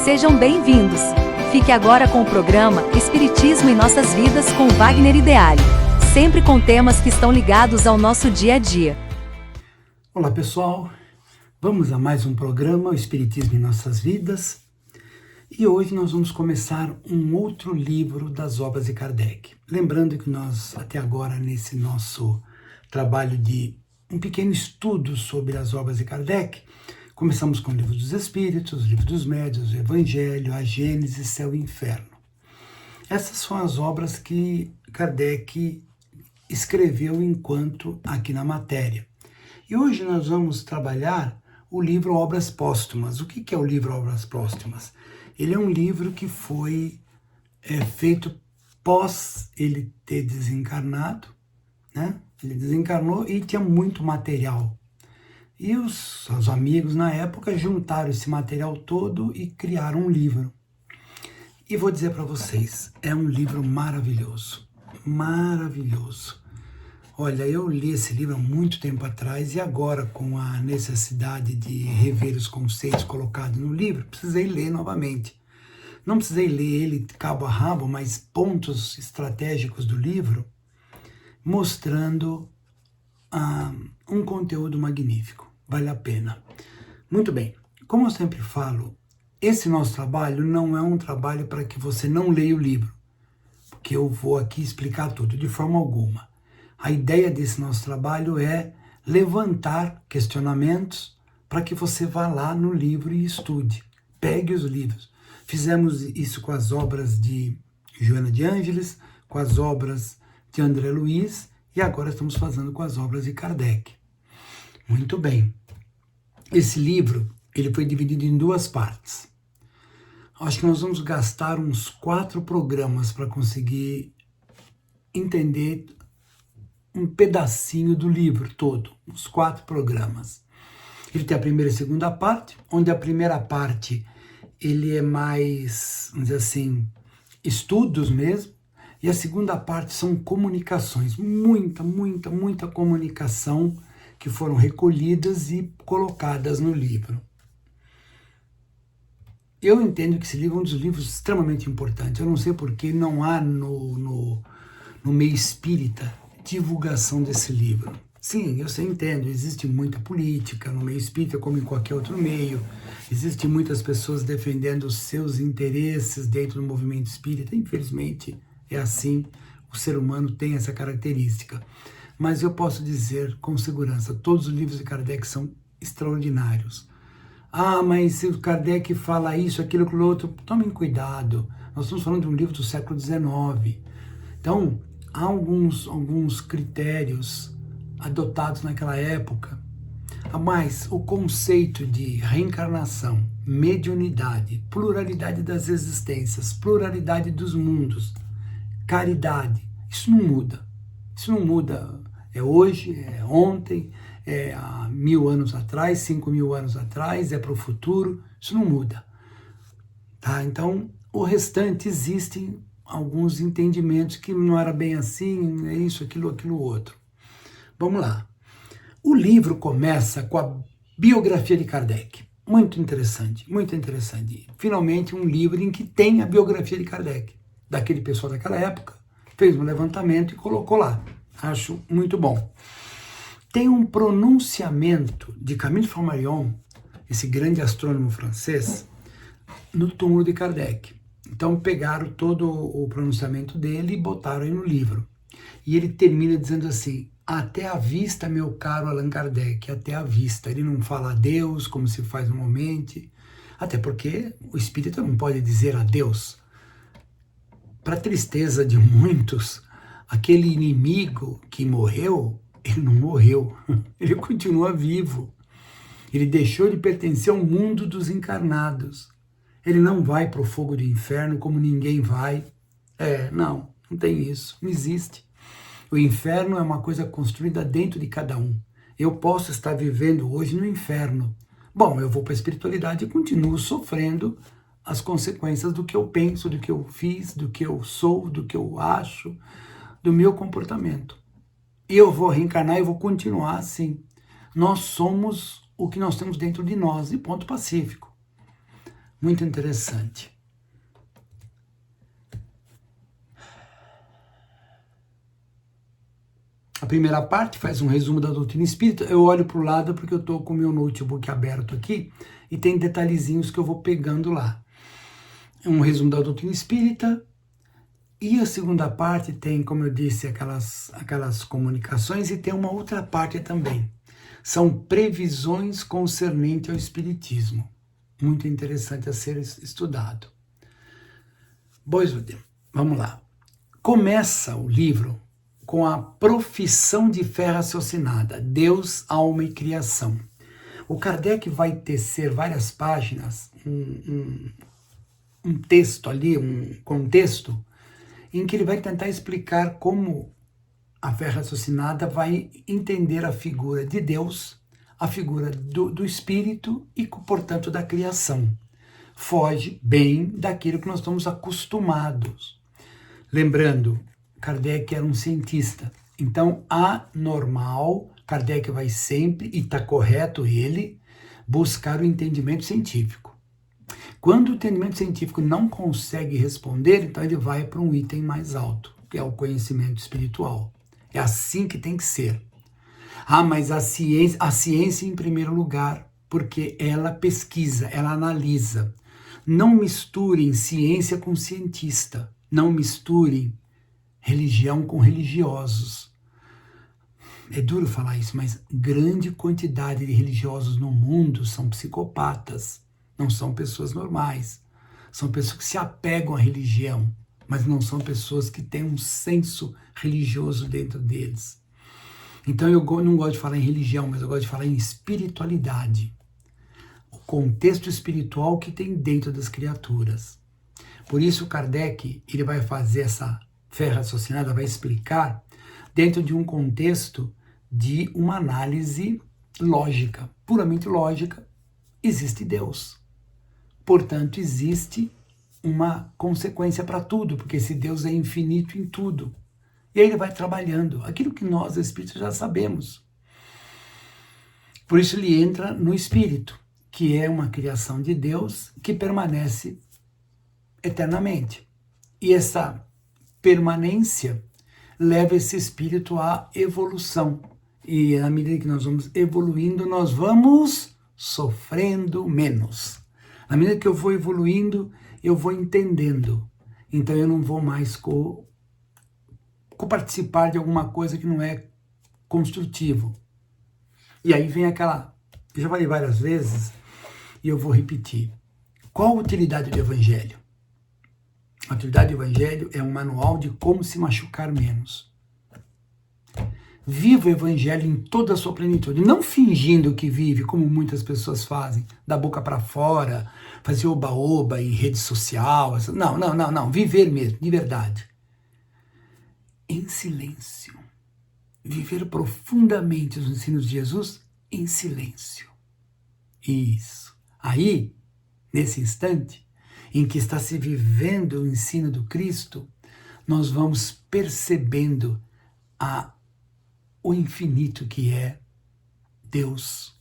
Sejam bem-vindos! Fique agora com o programa Espiritismo em Nossas Vidas com Wagner Ideale, sempre com temas que estão ligados ao nosso dia a dia. Olá pessoal, vamos a mais um programa, o Espiritismo em Nossas Vidas, e hoje nós vamos começar um outro livro das obras de Kardec. Lembrando que nós, até agora, nesse nosso trabalho de um pequeno estudo sobre as obras de Kardec, começamos com o Livro dos Espíritos, o Livro dos Médiuns, o Evangelho, a Gênese, Céu e Inferno. Essas são as obras que Kardec escreveu enquanto aqui na matéria. E hoje nós vamos trabalhar o livro Obras Póstumas. O que é o livro Obras Póstumas? Ele é um livro que foi feito pós ele ter desencarnado, né? Ele desencarnou e tinha muito material. E os seus amigos na época juntaram esse material todo e criaram um livro. E vou dizer para vocês, é um livro maravilhoso, maravilhoso. Olha, eu li esse livro há muito tempo atrás e agora, com a necessidade de rever os conceitos colocados no livro, precisei ler novamente. Não precisei ler ele cabo a rabo, mas pontos estratégicos do livro, mostrando um conteúdo magnífico. Vale a pena. Muito bem, como eu sempre falo, esse nosso trabalho não é um trabalho para que você não leia o livro, porque eu vou aqui explicar tudo, de forma alguma. A ideia desse nosso trabalho é levantar questionamentos para que você vá lá no livro e estude. Pegue os livros. Fizemos isso com as obras de Joana de Ângeles, com as obras de André Luiz e agora estamos fazendo com as obras de Kardec. Muito bem. Esse livro ele foi dividido em duas partes. Acho que nós vamos gastar uns 4 programas para conseguir entender um pedacinho do livro todo, uns 4 programas. Ele tem a primeira e a segunda parte, onde a primeira parte ele é mais, vamos dizer assim, estudos mesmo, e a segunda parte são comunicações, muita comunicação que foram recolhidas e colocadas no livro. Eu entendo que esse livro é um dos livros extremamente importantes. Eu não sei por que não há no meio espírita divulgação desse livro. Sim, eu sei, entendo, existe muita política no meio espírita, como em qualquer outro meio. Existem muitas pessoas defendendo os seus interesses dentro do movimento espírita. Infelizmente, é assim, o ser humano tem essa característica. Mas eu posso dizer com segurança, todos os livros de Kardec são extraordinários. Ah, mas se o Kardec fala isso, aquilo, aquilo outro, tomem cuidado. Nós estamos falando de um livro do século XIX. Então, há alguns critérios adotados naquela época. Mas o conceito de reencarnação, mediunidade, pluralidade das existências, pluralidade dos mundos, caridade, isso não muda. Isso não muda. É hoje, é ontem, é há 1000 anos atrás, 5000 anos atrás, é para o futuro. Isso não muda. Tá? Então, o restante existem alguns entendimentos que não era bem assim, é isso, aquilo, outro. Vamos lá. O livro começa com a biografia de Kardec. Muito interessante, muito interessante. Finalmente um livro em que tem a biografia de Kardec. Daquele pessoal daquela época, fez um levantamento e colocou lá. Acho muito bom. Tem um pronunciamento de Camille Flammarion, esse grande astrônomo francês, no túmulo de Kardec. Então pegaram todo o pronunciamento dele e botaram aí no livro. E ele termina dizendo assim: até a vista, meu caro Allan Kardec, até a vista. Ele não fala adeus, como se faz normalmente, até porque o espírito não pode dizer adeus. Para tristeza de muitos, aquele inimigo que morreu, ele não morreu, ele continua vivo. Ele deixou de pertencer ao mundo dos encarnados. Ele não vai para o fogo do inferno como ninguém vai. Não tem isso, não existe. O inferno é uma coisa construída dentro de cada um. Eu posso estar vivendo hoje no inferno. Bom, eu vou para a espiritualidade e continuo sofrendo as consequências do que eu penso, do que eu fiz, do que eu sou, do que eu acho, do meu comportamento. Eu vou reencarnar e vou continuar assim. Nós somos o que nós temos dentro de nós, e ponto pacífico. Muito interessante. A primeira parte faz um resumo da doutrina espírita. Eu olho para o lado porque eu estou com o meu notebook aberto aqui e tem detalhezinhos que eu vou pegando lá. Um resumo da doutrina espírita. E a segunda parte tem, como eu disse, aquelas comunicações, e tem uma outra parte também. São previsões concernentes ao espiritismo. Muito interessante a ser estudado. Pois, vamos lá. Começa o livro com a profissão de fé raciocinada, Deus, alma e criação. O Kardec vai tecer várias páginas, um texto ali, um contexto, em que ele vai tentar explicar como a fé raciocinada vai entender a figura de Deus, a figura do Espírito e, portanto, da criação. Foge bem daquilo que nós estamos acostumados. Lembrando, Kardec era um cientista, então anormal, Kardec vai sempre, e está correto ele, buscar o entendimento científico. Quando o entendimento científico não consegue responder, então ele vai para um item mais alto, que é o conhecimento espiritual. É assim que tem que ser. Mas a ciência em primeiro lugar, porque ela pesquisa, ela analisa. Não misturem ciência com cientista, não misturem religião com religiosos. É duro falar isso, mas grande quantidade de religiosos no mundo são psicopatas, não são pessoas normais. São pessoas que se apegam à religião, mas não são pessoas que têm um senso religioso dentro deles. Então eu não gosto de falar em religião, mas eu gosto de falar em espiritualidade. O contexto espiritual que tem dentro das criaturas. Por isso Kardec ele vai fazer essa fé raciocinada, vai explicar dentro de um contexto de uma análise lógica, puramente lógica. Existe Deus. Portanto, existe uma consequência para tudo, porque esse Deus é infinito em tudo. E aí ele vai trabalhando aquilo que nós, espíritos, já sabemos. Por isso ele entra no espírito, que é uma criação de Deus que permanece eternamente. E essa permanência leva esse espírito à evolução. E à medida que nós vamos evoluindo, nós vamos sofrendo menos. Na medida que eu vou evoluindo, eu vou entendendo. Então eu não vou mais participar de alguma coisa que não é construtivo. E aí vem aquela... Eu já falei várias vezes e eu vou repetir. Qual a utilidade do Evangelho? A utilidade do Evangelho é um manual de como se machucar menos. Viva o Evangelho em toda a sua plenitude, não fingindo que vive, como muitas pessoas fazem, da boca para fora, fazer oba-oba em rede social. Não. Viver mesmo, de verdade. Em silêncio. Viver profundamente os ensinos de Jesus em silêncio. Isso. Aí, nesse instante, em que está se vivendo o ensino do Cristo, nós vamos percebendo o infinito que é Deus.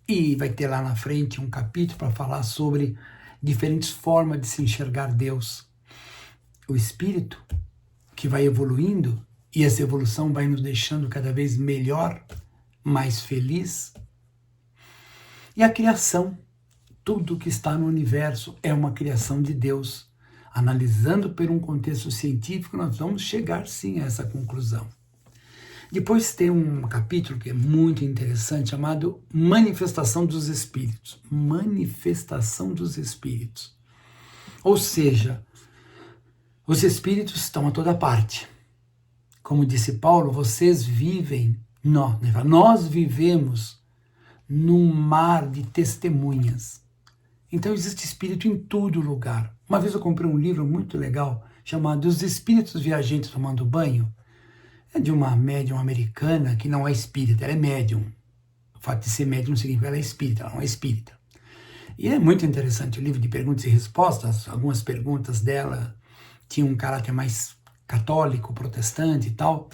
E vai ter lá na frente um capítulo para falar sobre diferentes formas de se enxergar Deus. O Espírito, que vai evoluindo, e essa evolução vai nos deixando cada vez melhor, mais feliz. E a criação. Tudo que está no universo é uma criação de Deus. Analisando por um contexto científico, nós vamos chegar sim a essa conclusão. Depois tem um capítulo que é muito interessante, chamado Manifestação dos Espíritos. Manifestação dos Espíritos. Ou seja, os Espíritos estão a toda parte. Como disse Paulo, vocês vivem, nós vivemos num mar de testemunhas. Então existe espírito em todo lugar. Uma vez eu comprei um livro muito legal, chamado Os Espíritos Viajantes Tomando Banho. É de uma médium americana que não é espírita, ela é médium. O fato de ser médium não significa que ela é espírita, ela não é espírita. E é muito interessante o livro de perguntas e respostas. Algumas perguntas dela tinham um caráter mais católico, protestante e tal.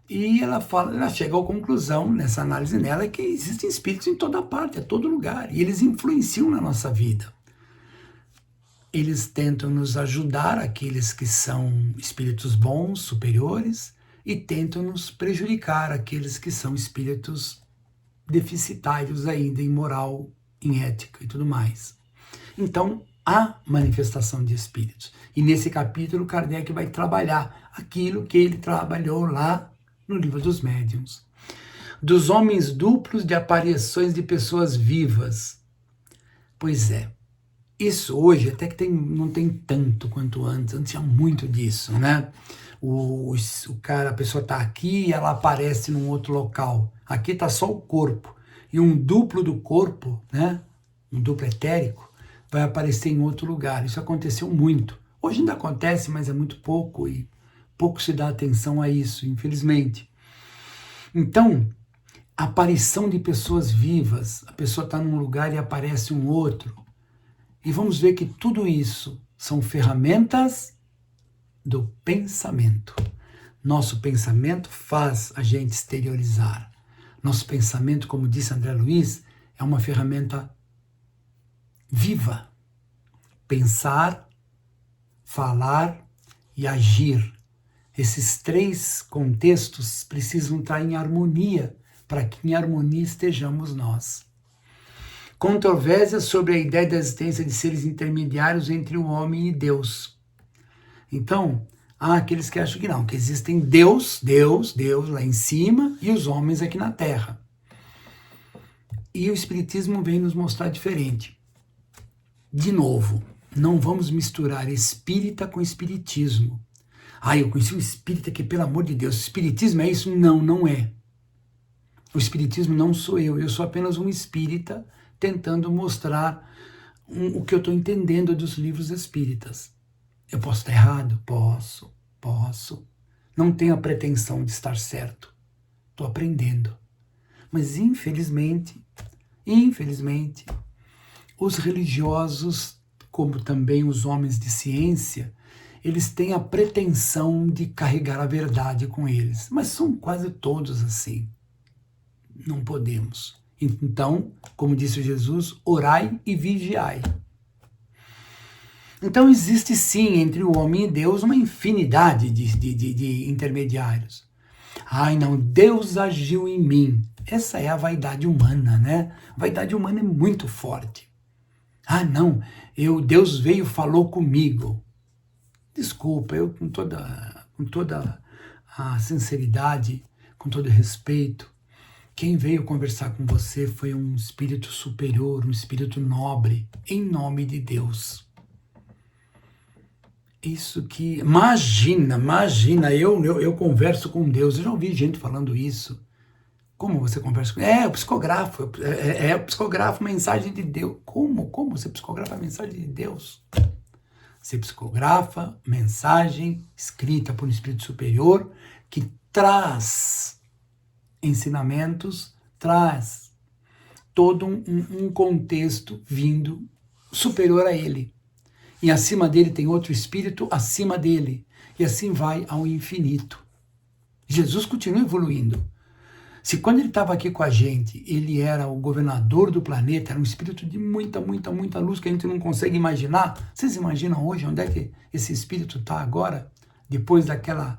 E ela chega à conclusão, nessa análise nela, que existem espíritos em toda parte, a todo lugar. E eles influenciam na nossa vida. eles tentam nos ajudar, aqueles que são espíritos bons, superiores, e tentam nos prejudicar, aqueles que são espíritos deficitários ainda em moral, em ética e tudo mais. Então, há manifestação de espíritos. E nesse capítulo, Kardec vai trabalhar aquilo que ele trabalhou lá no Livro dos Médiuns. Dos homens duplos de aparições de pessoas vivas. Pois é, isso hoje até que não tem tanto quanto antes tinha muito disso, né? A pessoa está aqui e ela aparece num outro local. Aqui está só o corpo. E um duplo do corpo, né? Um duplo etérico, vai aparecer em outro lugar. Isso aconteceu muito. Hoje ainda acontece, mas é muito pouco e pouco se dá atenção a isso, infelizmente. Então, a aparição de pessoas vivas, a pessoa está num lugar e aparece um outro. E vamos ver que tudo isso são ferramentas do pensamento. Nosso pensamento faz a gente exteriorizar. Nosso pensamento, como disse André Luiz, é uma ferramenta viva. Pensar, falar e agir. Esses três contextos precisam estar em harmonia, para que em harmonia estejamos nós. Controvérsia sobre a ideia da existência de seres intermediários entre o homem e Deus. Então, há aqueles que acham que não, que existem Deus lá em cima e os homens aqui na Terra. E o Espiritismo vem nos mostrar diferente. De novo, não vamos misturar espírita com espiritismo. Eu conheci um espírita que, pelo amor de Deus, o espiritismo é isso? Não, não é. O espiritismo não sou eu sou apenas um espírita tentando mostrar o que eu estou entendendo dos livros espíritas. Eu posso estar errado? Posso. Não tenho a pretensão de estar certo. Estou aprendendo. Mas infelizmente, os religiosos, como também os homens de ciência, eles têm a pretensão de carregar a verdade com eles. Mas são quase todos assim. Não podemos. Então, como disse Jesus, orai e vigiai. Então existe sim entre o homem e Deus uma infinidade de intermediários. Não, Deus agiu em mim. Essa é a vaidade humana, né? A vaidade humana é muito forte. Não, Deus veio e falou comigo. Desculpa, eu com toda a sinceridade, com todo respeito, quem veio conversar com você foi um espírito superior, um espírito nobre, em nome de Deus. Isso que... Imagina, eu converso com Deus. Eu já ouvi gente falando isso. Como você conversa com Deus? Eu psicografo. Eu psicografo mensagem de Deus. Como você psicografa a mensagem de Deus? Você psicografa mensagem escrita por um espírito superior que traz ensinamentos, traz todo um contexto vindo superior a ele. E acima dele tem outro espírito acima dele. E assim vai ao infinito. Jesus continua evoluindo. Se quando ele estava aqui com a gente, ele era o governador do planeta, era um espírito de muita luz que a gente não consegue imaginar. Vocês imaginam hoje onde é que esse espírito está agora? Depois daquela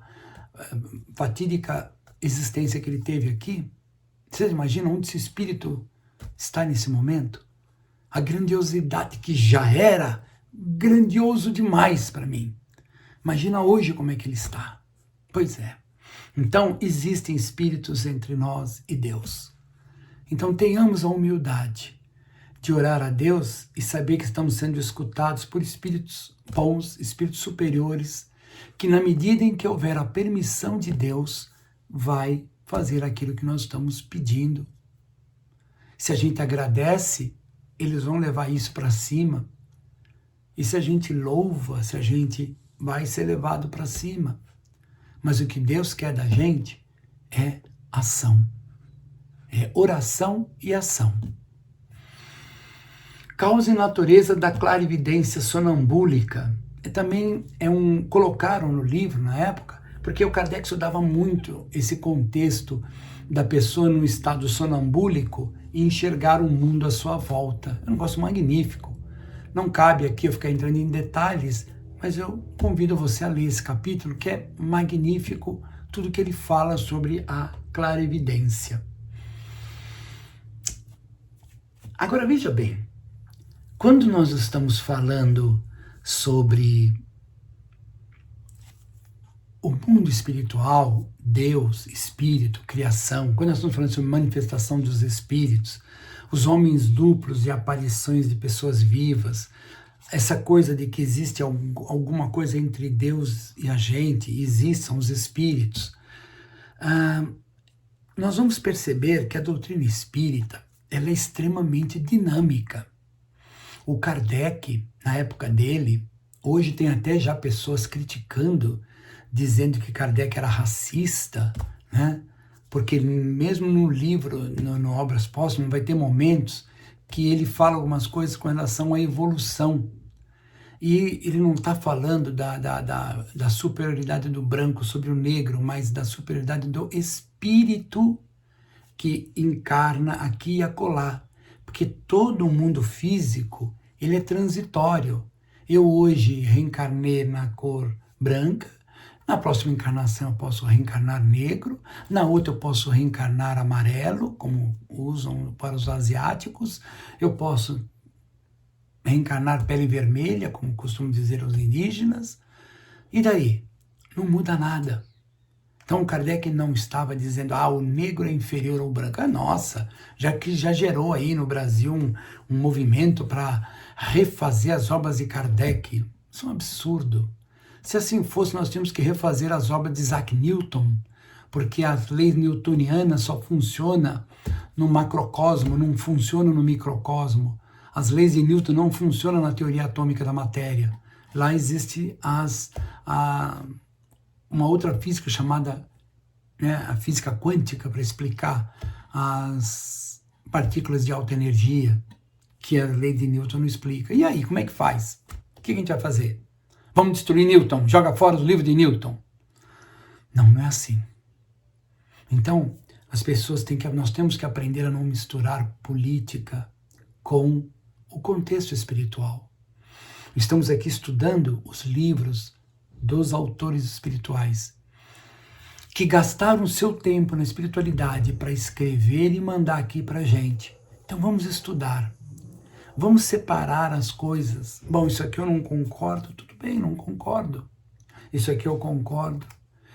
fatídica existência que ele teve aqui? Vocês imaginam onde esse espírito está nesse momento? A grandiosidade que já era grandioso demais para mim. Imagina hoje como é que ele está. Pois é. Então, existem espíritos entre nós e Deus. Então, tenhamos a humildade de orar a Deus e saber que estamos sendo escutados por espíritos bons, espíritos superiores, que na medida em que houver a permissão de Deus, vai fazer aquilo que nós estamos pedindo. Se a gente agradece, eles vão levar isso para cima. E se a gente louva, se a gente vai ser levado para cima. Mas o que Deus quer da gente é ação. É oração e ação. Causa e natureza da clarividência sonambúlica. Também colocaram no livro, na época, porque o Kardec estudava muito esse contexto da pessoa num estado sonambúlico e enxergar o mundo à sua volta. É um negócio magnífico. Não cabe aqui eu ficar entrando em detalhes, mas eu convido você a ler esse capítulo, que é magnífico, tudo que ele fala sobre a clarividência. Agora veja bem, quando nós estamos falando sobre o mundo espiritual, Deus, Espírito, criação, quando nós estamos falando sobre manifestação dos Espíritos, os homens duplos e aparições de pessoas vivas, essa coisa de que existe alguma coisa entre Deus e a gente, existam os Espíritos, nós vamos perceber que a doutrina espírita ela é extremamente dinâmica. O Kardec, na época dele, hoje tem até já pessoas criticando, dizendo que Kardec era racista, né? Porque mesmo no livro, no Obras Póstumas, vai ter momentos que ele fala algumas coisas com relação à evolução. E ele não está falando da superioridade do branco sobre o negro, mas da superioridade do espírito que encarna aqui e acolá. Porque todo o mundo físico, ele é transitório. Eu hoje reencarnei na cor branca, na próxima encarnação eu posso reencarnar negro, na outra eu posso reencarnar amarelo, como usam para os asiáticos, eu posso reencarnar pele vermelha, como costumam dizer os indígenas, e daí? Não muda nada. Então Kardec não estava dizendo, o negro é inferior ao branco. Nossa, já gerou aí no Brasil um movimento para refazer as obras de Kardec. Isso é um absurdo. Se assim fosse, nós tínhamos que refazer as obras de Isaac Newton, porque as leis newtonianas só funcionam no macrocosmo, não funcionam no microcosmo. As leis de Newton não funcionam na teoria atômica da matéria. Lá existe uma outra física chamada a física quântica, para explicar as partículas de alta energia, que a lei de Newton não explica. E aí, como é que faz? O que a gente vai fazer? Vamos destruir Newton? Joga fora os livros de Newton? Não é assim. Então, nós temos que aprender a não misturar política com o contexto espiritual. Estamos aqui estudando os livros dos autores espirituais que gastaram seu tempo na espiritualidade para escrever e mandar aqui para a gente. Então vamos estudar. Vamos separar as coisas. Bom, isso aqui eu não concordo, tudo bem, não concordo. Isso aqui eu concordo.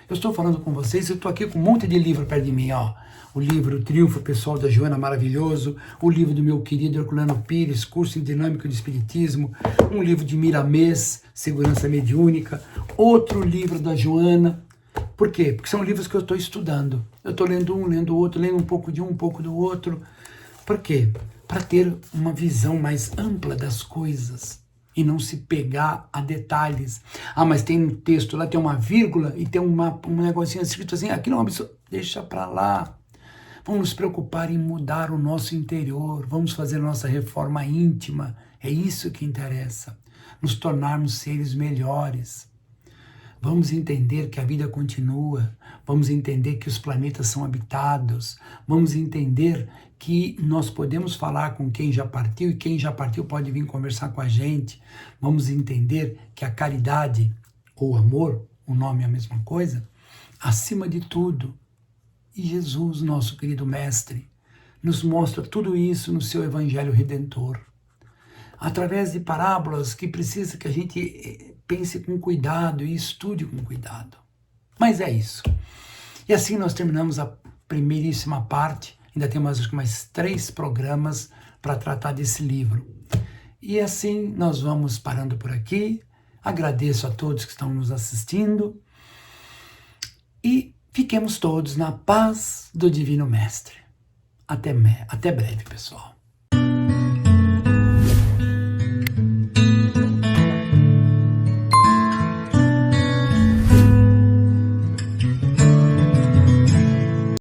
Eu estou falando com vocês, eu estou aqui com um monte de livro perto de mim, ó. O livro Triunfo Pessoal da Joana, maravilhoso. O livro do meu querido Herculano Pires, Curso em Dinâmica de Espiritismo. Um livro de Miramês, Segurança Mediúnica. Outro livro da Joana. Por quê? Porque são livros que eu estou estudando. Eu estou lendo um, lendo outro, lendo um pouco de um pouco do outro. Por quê? Para ter uma visão mais ampla das coisas e não se pegar a detalhes. Mas tem um texto lá, tem uma vírgula e tem um negocinho escrito assim, aquilo é um absurdo. Deixa para lá. Vamos nos preocupar em mudar o nosso interior, vamos fazer a nossa reforma íntima. É isso que interessa. Nos tornarmos seres melhores. Vamos entender que a vida continua, vamos entender que os planetas são habitados, vamos entender que nós podemos falar com quem já partiu e quem já partiu pode vir conversar com a gente. Vamos entender que a caridade ou amor, o nome é a mesma coisa, acima de tudo. E Jesus, nosso querido mestre, nos mostra tudo isso no seu Evangelho Redentor. Através de parábolas que precisa que a gente pense com cuidado e estude com cuidado. Mas é isso. E assim nós terminamos a primeiríssima parte. Ainda temos acho que mais 3 programas para tratar desse livro. E assim nós vamos parando por aqui. Agradeço a todos que estão nos assistindo. E fiquemos todos na paz do Divino Mestre. Até breve, pessoal.